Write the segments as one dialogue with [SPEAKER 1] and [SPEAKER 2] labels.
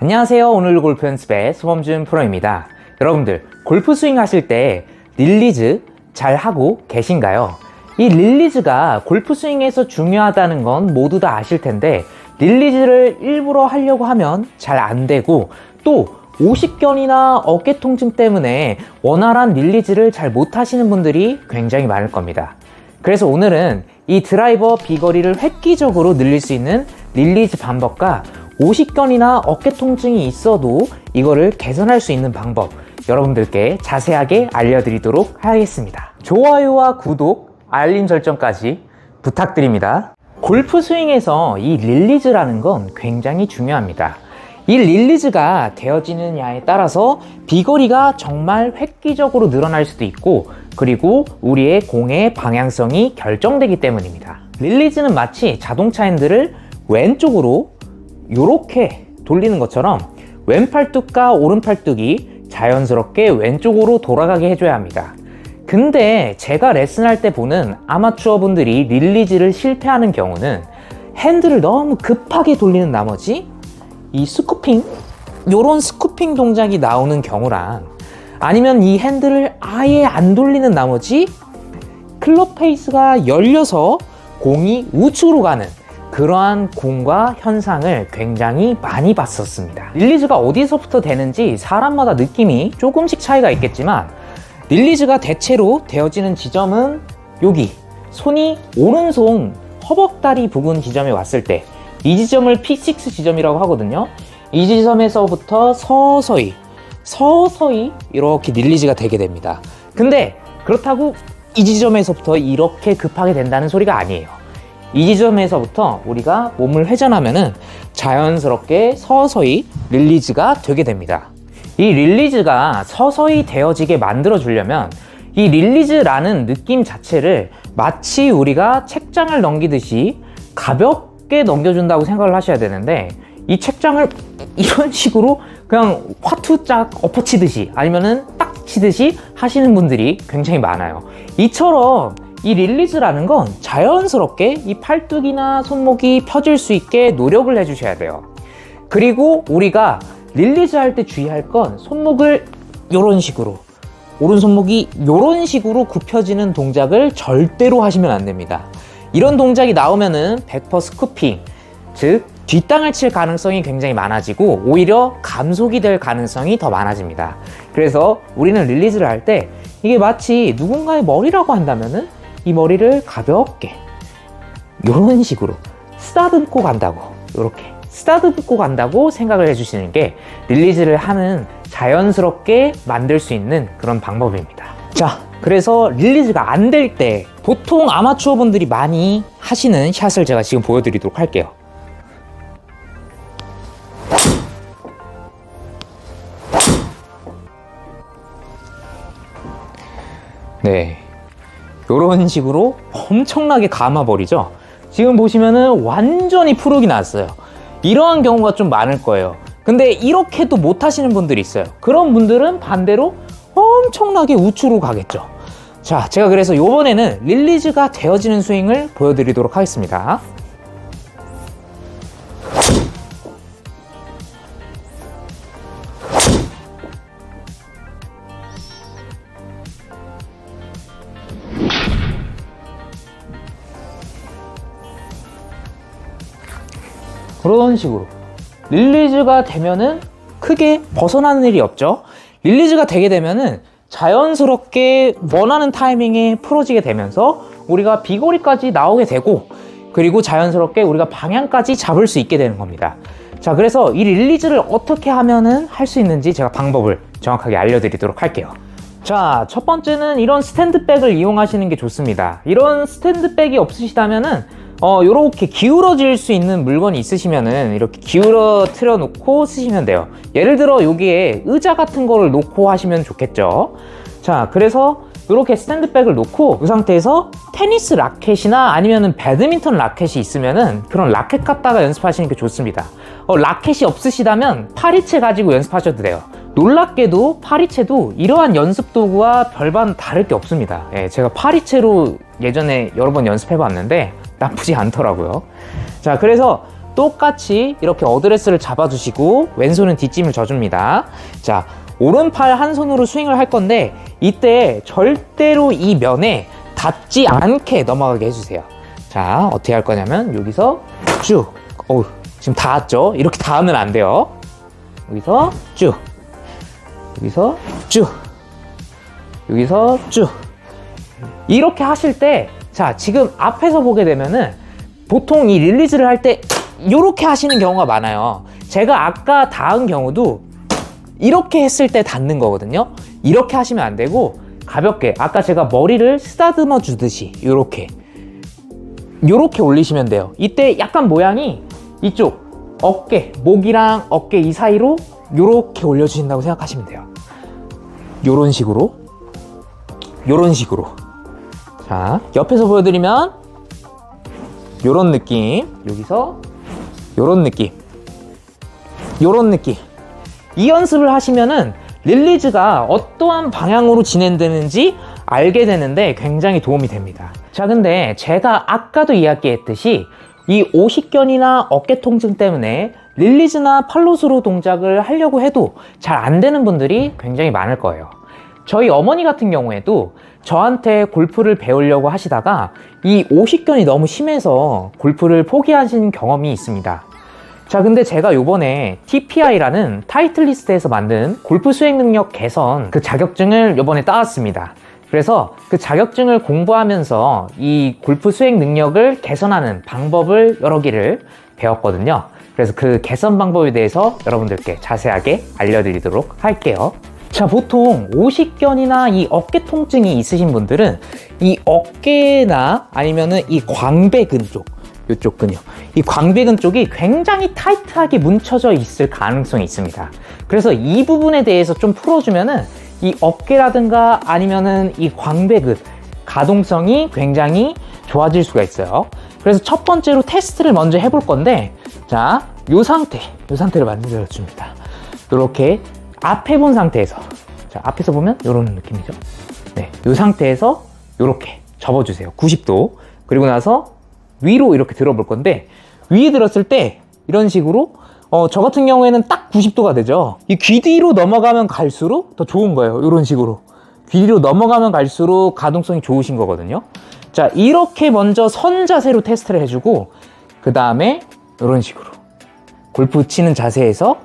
[SPEAKER 1] 안녕하세요. 오늘 골프 연습의 소범준 프로입니다. 여러분들 골프 스윙 하실 때 릴리즈 잘 하고 계신가요? 이 릴리즈가 골프 스윙에서 중요하다는 건 모두 다 아실 텐데 릴리즈를 일부러 하려고 하면 잘 안 되고 또 오십견이나 어깨 통증 때문에 원활한 릴리즈를 잘 못 하시는 분들이 굉장히 많을 겁니다. 그래서 오늘은 이 드라이버 비거리를 획기적으로 늘릴 수 있는 릴리즈 방법과 오십견이나 어깨 통증이 있어도 이거를 개선할 수 있는 방법 여러분들께 자세하게 알려드리도록 하겠습니다. 좋아요와 구독, 알림 설정까지 부탁드립니다. 골프 스윙에서 이 릴리즈라는 건 굉장히 중요합니다. 이 릴리즈가 되어지느냐에 따라서 비거리가 정말 획기적으로 늘어날 수도 있고 그리고 우리의 공의 방향성이 결정되기 때문입니다. 릴리즈는 마치 자동차 핸들을 왼쪽으로 이렇게 돌리는 것처럼 왼팔뚝과 오른팔뚝이 자연스럽게 왼쪽으로 돌아가게 해줘야 합니다. 근데 제가 레슨할 때 보는 아마추어 분들이 릴리즈를 실패하는 경우는 핸들을 너무 급하게 돌리는 나머지 이 스쿠핑, 요런 스쿠핑 동작이 나오는 경우랑 아니면 이 핸들을 아예 안 돌리는 나머지 클럽 페이스가 열려서 공이 우측으로 가는 그러한 공과 현상을 굉장히 많이 봤었습니다. 릴리즈가 어디서부터 되는지 사람마다 느낌이 조금씩 차이가 있겠지만 릴리즈가 대체로 되어지는 지점은 여기 손이 오른손 허벅다리 부근 지점에 왔을 때 이 지점을 P6 지점이라고 하거든요. 이 지점에서부터 서서히 이렇게 릴리즈가 되게 됩니다. 근데 그렇다고 이 지점에서부터 이렇게 급하게 된다는 소리가 아니에요. 이 지점에서부터 우리가 몸을 회전하면은 자연스럽게 서서히 릴리즈가 되게 됩니다. 이 릴리즈가 서서히 되어지게 만들어 주려면 이 릴리즈라는 느낌 자체를 마치 우리가 책장을 넘기듯이 가볍게 넘겨준다고 생각을 하셔야 되는데 이 책장을 이런 식으로 그냥 화투짝 엎어치듯이 아니면은 딱 치듯이 하시는 분들이 굉장히 많아요. 이처럼 이 릴리즈라는 건 자연스럽게 이 팔뚝이나 손목이 펴질 수 있게 노력을 해주셔야 돼요. 그리고 우리가 릴리즈 할 때 주의할 건 손목을 이런 식으로 오른손목이 이런 식으로 굽혀지는 동작을 절대로 하시면 안 됩니다. 이런 동작이 나오면은 100% 스쿠핑, 즉 뒷땅을 칠 가능성이 굉장히 많아지고 오히려 감속이 될 가능성이 더 많아집니다. 그래서 우리는 릴리즈를 할 때 이게 마치 누군가의 머리라고 한다면은 이 머리를 가볍게 이런 식으로 쓰다듬고 간다고, 이렇게 쓰다듬고 간다고 생각을 해주시는 게 릴리즈를 하는 자연스럽게 만들 수 있는 그런 방법입니다. 자, 그래서 릴리즈가 안 될 때 보통 아마추어 분들이 많이 하시는 샷을 제가 지금 보여드리도록 할게요. 네, 이런 식으로 엄청나게 감아버리죠. 지금 보시면은 완전히 푸르기 났어요. 이러한 경우가 좀 많을 거예요. 근데 이렇게도 못 하시는 분들이 있어요. 그런 분들은 반대로 엄청나게 우측으로 가겠죠. 자, 제가 그래서 이번에는 릴리즈가 되어지는 스윙을 보여드리도록 하겠습니다. 그런 식으로 릴리즈가 되면은 크게 벗어나는 일이 없죠. 릴리즈가 되게 되면은 자연스럽게 원하는 타이밍에 풀어지게 되면서 우리가 비거리까지 나오게 되고 그리고 자연스럽게 우리가 방향까지 잡을 수 있게 되는 겁니다. 자, 그래서 이 릴리즈를 어떻게 하면은 할 수 있는지 제가 방법을 정확하게 알려드리도록 할게요. 자, 첫 번째는 이런 스탠드백을 이용하시는 게 좋습니다. 이런 스탠드백이 없으시다면은 요렇게 기울어질 수 있는 물건이 있으시면은 이렇게 기울어뜨려 놓고 쓰시면 돼요. 예를 들어 여기에 의자 같은 거를 놓고 하시면 좋겠죠. 자, 그래서 이렇게 스탠드백을 놓고 이 상태에서 테니스 라켓이나 아니면은 배드민턴 라켓이 있으면은 그런 라켓 갖다가 연습하시는 게 좋습니다. 라켓이 없으시다면 파리채 가지고 연습하셔도 돼요. 놀랍게도 파리채도 이러한 연습 도구와 별반 다를 게 없습니다. 예, 제가 파리채로 예전에 여러 번 연습해 봤는데 나쁘지 않더라고요. 자, 그래서 똑같이 이렇게 어드레스를 잡아주시고 왼손은 뒷짐을 져줍니다. 자, 오른팔 한 손으로 스윙을 할 건데 이때 절대로 이 면에 닿지 않게 넘어가게 해주세요. 자, 어떻게 할 거냐면 여기서 쭉, 지금 닿았죠? 이렇게 닿으면 안 돼요. 여기서 쭉, 여기서 쭉, 여기서 쭉. 이렇게 하실 때, 자, 지금 앞에서 보게 되면은 보통 이 릴리즈를 할 때 이렇게 하시는 경우가 많아요. 제가 아까 닿은 경우도 이렇게 했을 때 닿는 거거든요. 이렇게 하시면 안 되고 가볍게, 아까 제가 머리를 쓰다듬어 주듯이 이렇게 올리시면 돼요. 이때 약간 모양이 이쪽 어깨, 목이랑 어깨 이 사이로 이렇게 올려주신다고 생각하시면 돼요. 요런 식으로. 자, 옆에서 보여드리면 요런 느낌, 여기서 요런 느낌, 이 연습을 하시면은 릴리즈가 어떠한 방향으로 진행되는지 알게 되는데 굉장히 도움이 됩니다. 자, 근데 제가 아까도 이야기했듯이 이 오십견이나 어깨 통증 때문에 릴리즈나 팔로스로 동작을 하려고 해도 잘 안 되는 분들이 굉장히 많을 거예요. 저희 어머니 같은 경우에도 저한테 골프를 배우려고 하시다가 이 오십견이 너무 심해서 골프를 포기하신 경험이 있습니다. 자, 근데 제가 요번에 TPI라는 타이틀리스트에서 만든 골프 수행 능력 개선 그 자격증을 요번에 따왔습니다. 그래서 그 자격증을 공부하면서 이 골프 수행 능력을 개선하는 방법을 여러 개를 배웠거든요. 그래서 그 개선 방법에 대해서 여러분들께 자세하게 알려드리도록 할게요. 자, 보통 오십견이나 이 어깨 통증이 있으신 분들은 이 어깨나 아니면은 이 광배근 쪽, 이쪽 근육, 이 광배근 쪽이 굉장히 타이트하게 뭉쳐져 있을 가능성이 있습니다. 그래서 이 부분에 대해서 좀 풀어주면은 이 어깨라든가 아니면은 이 광배근 가동성이 굉장히 좋아질 수가 있어요. 그래서 첫 번째로 테스트를 먼저 해볼 건데, 자, 요 상태를 만들어 줍니다. 이렇게 앞에 본 상태에서, 자, 앞에서 보면 이런 느낌이죠. 네, 이 상태에서 이렇게 접어주세요. 90도. 그리고 나서 위로 이렇게 들어볼 건데, 위에 들었을 때 이런 식으로 저 같은 경우에는 딱 90도가 되죠. 이 귀 뒤로 넘어가면 갈수록 더 좋은 거예요. 이런 식으로 귀 뒤로 넘어가면 갈수록 가동성이 좋으신 거거든요. 자, 이렇게 먼저 선 자세로 테스트를 해주고, 그 다음에 이런 식으로 골프 치는 자세에서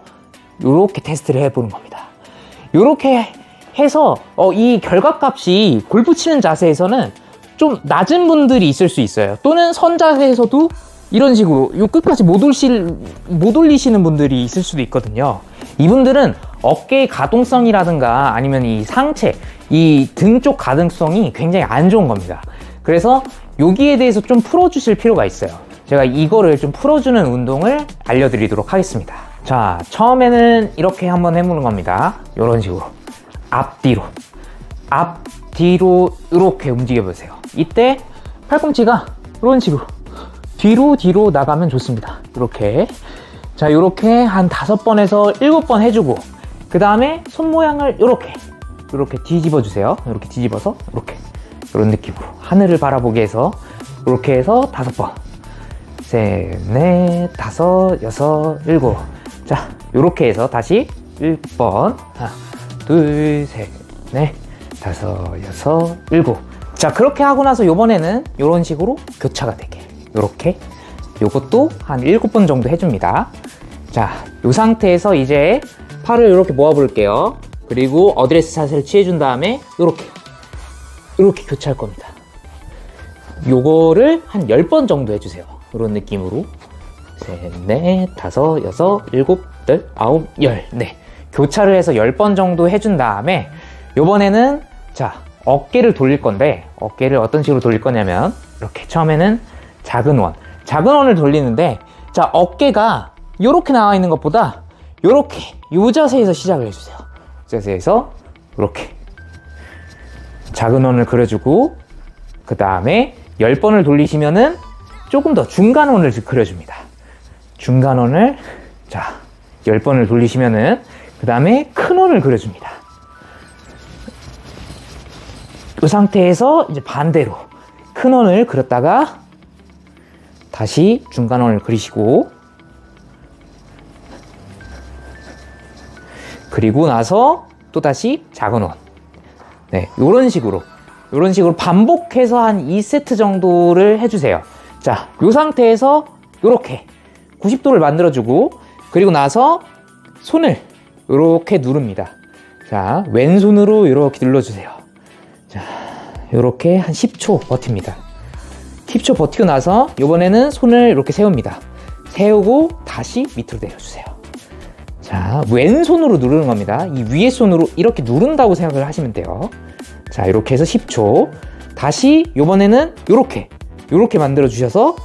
[SPEAKER 1] 이렇게 테스트를 해보는 겁니다. 이렇게 해서 이 결과값이 골프 치는 자세에서는 좀 낮은 분들이 있을 수 있어요. 또는 선 자세에서도 이런 식으로 요 끝까지 못 올리시는 분들이 있을 수도 있거든요. 이분들은 어깨의 가동성이라든가 아니면 이 상체, 이 등 쪽 가동성이 굉장히 안 좋은 겁니다. 그래서 여기에 대해서 좀 풀어주실 필요가 있어요. 제가 이거를 좀 풀어주는 운동을 알려드리도록 하겠습니다. 자, 처음에는 이렇게 한번 해보는 겁니다. 이런 식으로 앞뒤로 이렇게 움직여 보세요. 이때 팔꿈치가 이런 식으로 뒤로 나가면 좋습니다. 이렇게. 자, 이렇게 한 5번에서 7번 해주고, 그 다음에 손 모양을 이렇게 뒤집어 주세요. 이렇게 뒤집어서 이렇게 이런 느낌으로 하늘을 바라보게 해서 이렇게 해서 5번, 셋, 넷, 다섯, 여섯, 일곱. 자, 이렇게 해서 다시 7번, 하나, 둘, 셋, 넷, 다섯, 여섯, 일곱. 자, 그렇게 하고 나서 요번에는 이런 식으로 교차가 되게 이렇게, 요것도 한 7번 정도 해줍니다. 자, 요 상태에서 이제 팔을 이렇게 모아 볼게요. 그리고 어드레스 자세를 취해준 다음에 이렇게 교차할 겁니다. 요거를 한 10번 정도 해주세요. 이런 느낌으로 셋, 넷, 다섯, 여섯, 일곱, 여덟, 아홉, 열. 네, 교차를 해서 10번 정도 해준 다음에 요번에는 자, 어깨를 돌릴 건데, 어깨를 어떤 식으로 돌릴 거냐면 이렇게 처음에는 작은 원을 돌리는데, 자, 어깨가 이렇게 나와 있는 것보다 이렇게 이 자세에서 시작을 해주세요. 이 자세에서 이렇게 작은 원을 그려주고, 그 다음에 10번을 돌리시면은 조금 더 중간 원을 그려줍니다. 중간 원을, 자, 10번을 돌리시면은 그 다음에 큰 원을 그려줍니다. 이 상태에서 이제 반대로 큰 원을 그렸다가 다시 중간 원을 그리시고, 그리고 나서 또다시 작은 원. 네, 요런 식으로 반복해서 한 2세트 정도를 해주세요. 자, 요 상태에서 요렇게 90도를 만들어주고, 그리고 나서 손을 요렇게 누릅니다. 자, 왼손으로 요렇게 눌러주세요. 자, 요렇게 한 10초 버팁니다. 10초 버티고 나서 요번에는 손을 이렇게 세웁니다. 세우고 다시 밑으로 내려주세요. 자, 왼손으로 누르는 겁니다. 이 위에 손으로 이렇게 누른다고 생각을 하시면 돼요. 자, 이렇게 해서 10초. 다시 요번에는 요렇게 만들어 주셔서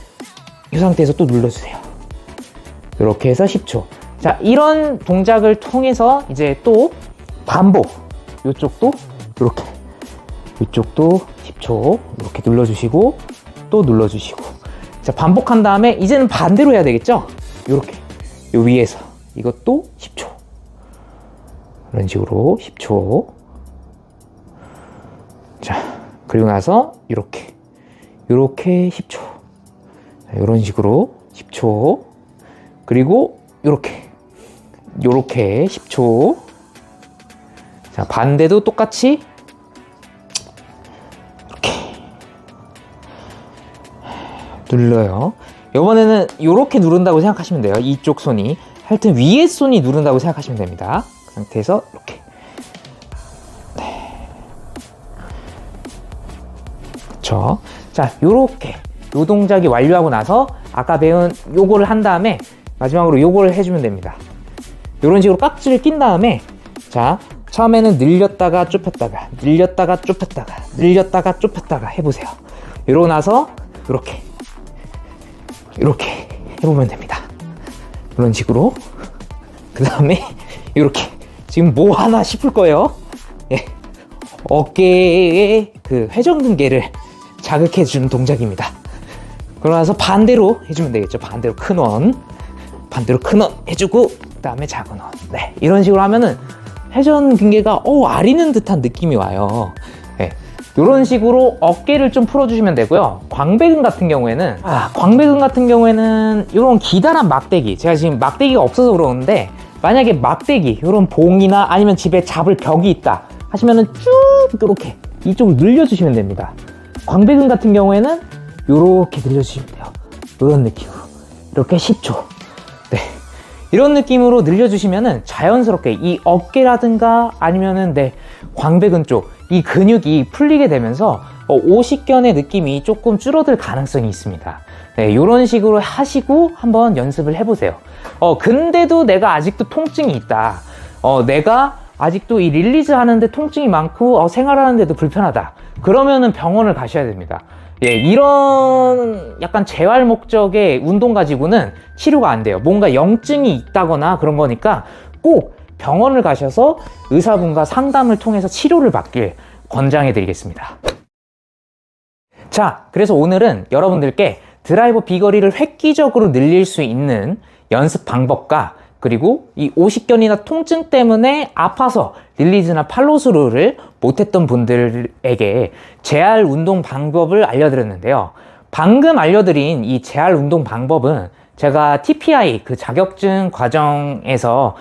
[SPEAKER 1] 이 상태에서 또 눌러주세요. 이렇게 해서 10초. 자, 이런 동작을 통해서 이제 또 반복. 이쪽도 이렇게, 이쪽도 10초 이렇게 눌러주시고 또 눌러주시고. 자, 반복한 다음에 이제는 반대로 해야 되겠죠? 이렇게 요 위에서 이것도 10초. 이런 식으로 10초. 자, 그리고 나서 이렇게 10초. 자, 이런 식으로 10초. 그리고 이렇게 10초. 자, 반대도 똑같이 이렇게 눌러요. 이번에는 이렇게 누른다고 생각하시면 돼요. 이쪽 손이. 하여튼 위에 손이 누른다고 생각하시면 됩니다. 그 상태에서 이렇게. 네. 그쵸. 자, 요렇게 요 동작이 완료하고 나서 아까 배운 요거를 한 다음에 마지막으로 요거를 해주면 됩니다. 요런 식으로 깍지를 낀 다음에, 자, 처음에는 늘렸다가 좁혔다가 늘렸다가 좁혔다가 늘렸다가 좁혔다가 해보세요. 이러고 나서 이렇게 해보면 됩니다. 이런 식으로. 그 다음에 이렇게 지금 뭐 하나 싶을 거예요. 예. 어깨의 그 회전근개를 자극해 주는 동작입니다. 그러고 나서 반대로 해주면 되겠죠. 반대로 큰 원 해주고, 그 다음에 작은 원. 네, 이런 식으로 하면은 회전근개가 아리는 듯한 느낌이 와요. 네, 이런 식으로 어깨를 좀 풀어주시면 되고요. 광배근 같은 경우에는 이런 기다란 막대기, 제가 지금 막대기가 없어서 그러는데, 만약에 막대기, 이런 봉이나 아니면 집에 잡을 벽이 있다 하시면은 쭉 이렇게 이쪽을 늘려주시면 됩니다. 광배근 같은 경우에는 이렇게 늘려주시면 돼요. 이런 느낌으로 이렇게 10초. 네, 이런 느낌으로 늘려주시면은 자연스럽게 이 어깨라든가 아니면은 광배근 쪽 이 근육이 풀리게 되면서 오십견의 느낌이 조금 줄어들 가능성이 있습니다. 네, 이런 식으로 하시고 한번 연습을 해보세요. 근데도 내가 아직도 통증이 있다. 내가 아직도 이 릴리즈 하는데 통증이 많고 생활하는데도 불편하다. 그러면은 병원을 가셔야 됩니다. 예, 이런 약간 재활 목적의 운동 가지고는 치료가 안 돼요. 뭔가 염증이 있다거나 그런 거니까 꼭 병원을 가셔서 의사분과 상담을 통해서 치료를 받길 권장해 드리겠습니다. 자, 그래서 오늘은 여러분들께 드라이버 비거리를 획기적으로 늘릴 수 있는 연습 방법과, 그리고 이 오십견이나 통증 때문에 아파서 릴리즈나 팔로스루를 못했던 분들에게 재활 운동 방법을 알려드렸는데요. 방금 알려드린 이 재활 운동 방법은 제가 TPI 그 자격증 과정에서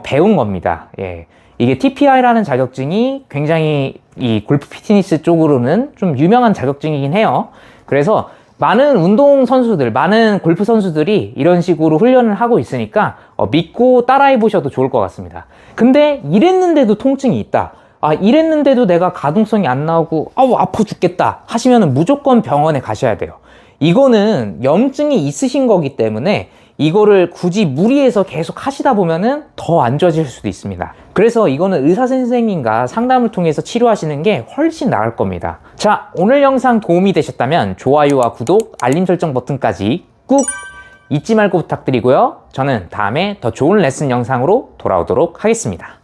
[SPEAKER 1] 배운 겁니다. 예. 이게 TPI라는 자격증이 굉장히 이 골프 피트니스 쪽으로는 좀 유명한 자격증이긴 해요. 그래서 많은 운동 선수들, 많은 골프 선수들이 이런 식으로 훈련을 하고 있으니까 믿고 따라해 보셔도 좋을 것 같습니다. 근데 이랬는데도 통증이 있다. 이랬는데도 내가 가동성이 안 나오고 아파 죽겠다 하시면 무조건 병원에 가셔야 돼요. 이거는 염증이 있으신 거기 때문에 이거를 굳이 무리해서 계속 하시다 보면은 더 안 좋아질 수도 있습니다. 그래서 이거는 의사 선생님과 상담을 통해서 치료하시는 게 훨씬 나을 겁니다. 자, 오늘 영상 도움이 되셨다면 좋아요와 구독, 알림 설정 버튼까지 꾹 잊지 말고 부탁드리고요. 저는 다음에 더 좋은 레슨 영상으로 돌아오도록 하겠습니다.